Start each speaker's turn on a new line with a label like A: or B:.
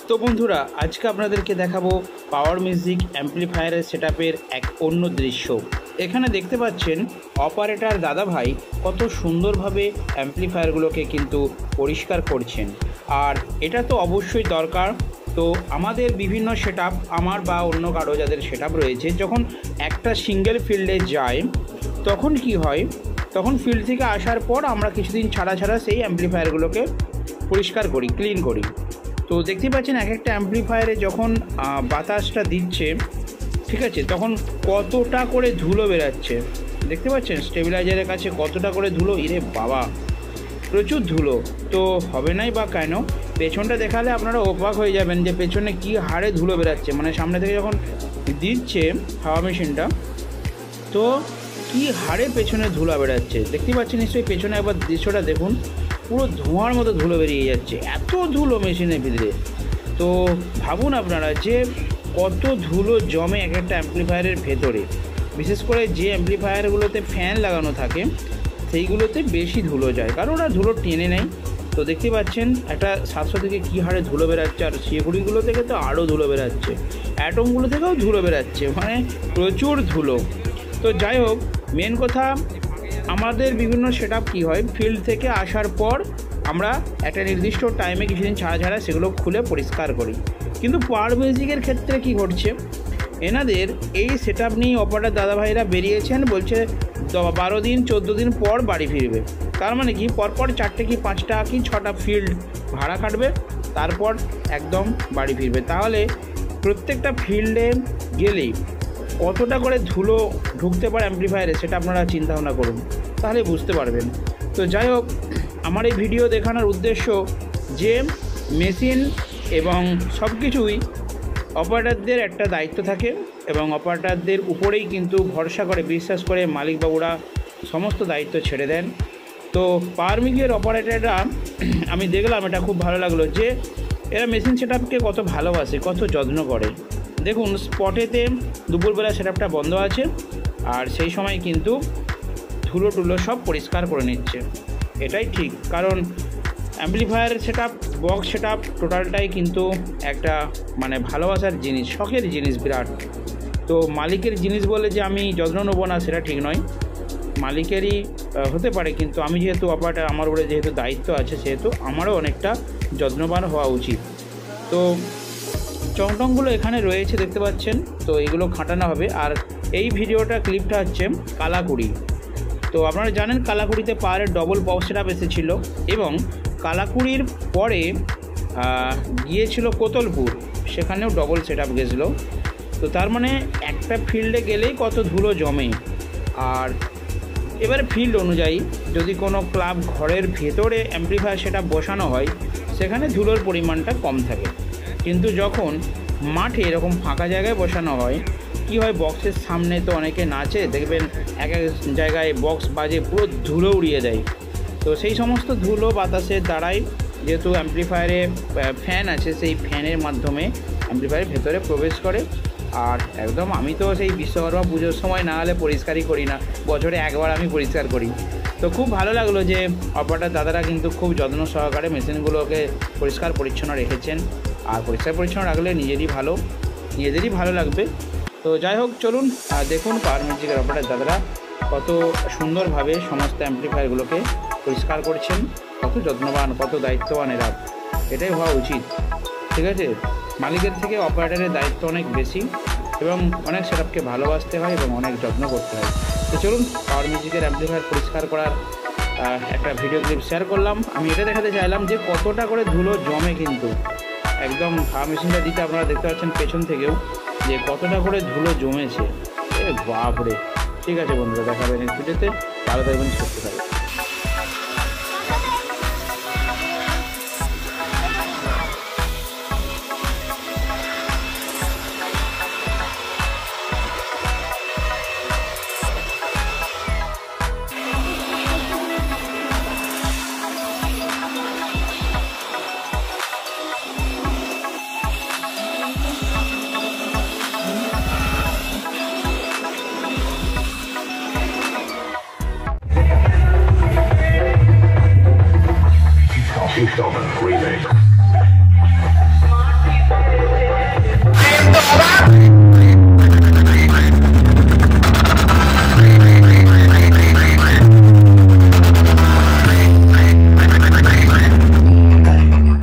A: তো বন্ধুরা আজকে আপনাদেরকে দেখাবো পাওয়ার মিউজিক অ্যাম্পলিফায়ারের সেটআপের এক অন্য দৃশ্য। এখানে দেখতে পাচ্ছেন অপারেটর দাদা ভাই কত সুন্দরভাবে অ্যাম্পলিফায়ারগুলোকে কিন্তু পরিষ্কার করছেন, আর এটা তো অবশ্যই দরকার। তো আমাদের বিভিন্ন সেটআপ, আমার বা অন্য কারো যাদের সেটআপ রয়েছে, যখন একটা সিঙ্গেল ফিল্ডে যায় তখন কি হয়, তখন ফিল্ড থেকে আসার পর আমরা কিছুদিন ছাড়া ছাড়া সেই অ্যাম্পলিফায়ারগুলোকে পরিষ্কার করি, ক্লিন করি। তো দেখতে পাচ্ছেন এক একটা অ্যাম্পলিফায়ারে যখন বাতাসটা দিচ্ছে, ঠিক আছে, তখন কতটা করে ধুলো বেরাচ্ছে দেখতে পাচ্ছেন। স্টেবিলাইজারের কাছে কতটা করে ধুলো, ইরে বাবা প্রচুর ধুলো। তো হবে নাই বা কেন, পেছনটা দেখালে আপনারা অবাক হয়ে যাবেন যে পেছনে কি হারে ধুলো বেরাচ্ছে। মানে সামনে থেকে যখন দিচ্ছে হাওয়া মেশিনটা, তো কি হারে পেছনে ধুলো বেরাচ্ছে দেখতে পাচ্ছেন নিশ্চয়ই। পেছনে একবার দৃশ্যটা দেখুন, পুরো ধোঁয়ার মতো ধুলো বেরিয়ে যাচ্ছে, এত ধুলো মেশিনের ভিতরে। তো ভাবুন আপনারা যে কত ধুলো জমে এক একটা অ্যাম্পলিফায়ারের ভেতরে। বিশেষ করে যে অ্যাম্পলিফায়ারগুলোতে ফ্যান লাগানো থাকে সেইগুলোতে বেশি ধুলো যায়, কারণ ওরা ধুলো টেনে নেয়। তো দেখতে পাচ্ছেন একটা 700 থেকে কী হারে ধুলো বেরাচ্ছে, আর সেগুলিগুলো থেকে তো আরও ধুলো বেরাচ্ছে, অ্যাটমগুলো থেকেও ধুলো বেরাচ্ছে, মানে প্রচুর ধুলো। তো যাই হোক, মেন কথা আমাদের বিভিন্ন সেটআপ কী হয়, ফিল্ড থেকে আসার পর আমরা একটা নির্দিষ্ট টাইমে কিছুদিন ছাড়া ছাড়া সেগুলো খুলে পরিষ্কার করি। কিন্তু পাওয়ার মিউজিকের ক্ষেত্রে কি ঘটছে, এনাদের এই সেটআপ নিয়ে অপারেটর দাদাভাইরা বেরিয়েছেন, বলছে 12 দিন 14 দিন পর বাড়ি ফিরবে। তার মানে কি পরপর 4টে কি 5টা কি 6টা ফিল্ড ভাড়া খাটবে, তারপর একদম বাড়ি ফিরবে। তাহলে প্রত্যেকটা ফিল্ডে গেলেই কতটা করে ধুলো ঢুকতে পারে অ্যাম্পলিফায়ারে, সেটা আপনারা চিন্তা ভাবনা করুন, তাহলে বুঝতে পারবেন। তো যাই হোক, আমার এই ভিডিও দেখানোর উদ্দেশ্য যে মেশিন এবং সব কিছুই অপারেটরদের একটা দায়িত্ব থাকে, এবং অপারেটরদের উপরেই কিন্তু ভরসা করে, বিশ্বাস করে মালিকবাবুরা সমস্ত দায়িত্ব ছেড়ে দেন। তো পাওয়ার মিউজিকের অপারেটররা আমি দেখলাম, এটা খুব ভালো লাগলো যে এরা মেশিন সেটআপকে কত ভালোবাসে, কত যত্ন করে। দেখুন স্পটেতে দুপুরবেলা সেটআপটা বন্ধ আছে, আর সেই সময় কিন্তু ধুলো টুলো সব পরিষ্কার করে নিচ্ছে। এটাই ঠিক, কারণ অ্যাম্পলিফায়ার সেটআপ, বক্স সেটআপ টোটালটাই কিন্তু একটা মানে ভালোবাসার জিনিস, শখের জিনিস বিরাট। তো মালিকের জিনিস বলে যে আমি যত্ন নেবো না, সেটা ঠিক নয়, মালিকেরই হতে পারে, কিন্তু আমি যেহেতু অপারেটর, আমার উপরে যেহেতু দায়িত্ব আছে, সেহেতু আমারও অনেকটা যত্নবান হওয়া উচিত। তো চংটংগুলো এখানে রয়েছে দেখতে পাচ্ছেন, তো এগুলো খাটানো হবে। আর এই ভিডিওটা ক্লিপটা হচ্ছে কালাকুড়ি। তো আপনারা জানেন কালাকুড়িতে পাওয়ারের ডবল পাওয়ার সেটআপ এসেছিলো, এবং কালাকুড়ির পরে গিয়েছিল কোতলপুর, সেখানেও ডবল সেটআপ গেছিলো। তো তার মানে একটা ফিল্ডে গেলেই কত ধুলো জমে। আর এবারে ফিল্ড অনুযায়ী যদি কোনো ক্লাব ঘরের ভেতরে অ্যাম্পলিফায়ার সেটআপ বসানো হয়, সেখানে ধুলোর পরিমাণটা কম থাকে। কিন্তু যখন মাঠে এরকম ফাঁকা জায়গায় বসানো হয়, কি হয়, বক্সের সামনে তো অনেকে নাচে, দেখবেন এক এক জায়গায় বক্স বাজে পুরো ধুলো উড়িয়ে দেয়। তো সেই সমস্ত ধুলো বাতাসের দ্বারাই, যেহেতু অ্যাম্পলিফায়ারে ফ্যান আছে, সেই ফ্যানের মাধ্যমে অ্যাম্পলিফায়ারের ভেতরে প্রবেশ করে। আর একদম আমি তো সেই বিশ্বকর্মা পুজোর সময় না হলে পরিষ্কারই করি না, বছরে একবার আমি পরিষ্কার করি। তো খুব ভালো লাগলো যে অপারেটর দাদারা কিন্তু খুব যত্ন সহকারে মেশিনগুলোকে পরিষ্কার পরিচ্ছন্ন রেখেছেন। আর পরিষ্কার পরিচ্ছন্ন রাখলে নিজেদেরই ভালো লাগবে। তো যাই হোক, চলুন দেখুন পাওয়ার মিউজিকের অপারেটর দাদারা কত সুন্দরভাবে সমস্ত অ্যাম্পলিফায়ারগুলোকে পরিষ্কার করছেন, কত যত্নবান, কত দায়িত্ববান এরা। এটাই হওয়া উচিত, ঠিক আছে। মালিকের থেকে অপারেটরের দায়িত্ব অনেক বেশি, এবং অনেক সেটআপকে ভালোবাসতে হয় এবং অনেক যত্ন করতে হয়। তো চলুন পাওয়ার মিউজিকের অ্যাম্পলিফায়ার পরিষ্কার করার একটা ভিডিও ক্লিপ শেয়ার করলাম। আমি এটা দেখাতে চাইলাম যে কতটা করে ধুলো জমে, কিন্তু একদম হাওয়া মেশিনটা দিতে আপনারা দেখতে পাচ্ছেন পেছন থেকেও যে কতটা করে ধুলো জমেছে। বাপরে। ঠিক আছে বন্ধুরা, দেখা হবে নেক্সট ভিডিওতে। ভালো থাকবেন, সুস্থ থাকবেন।
B: Beethoven remix.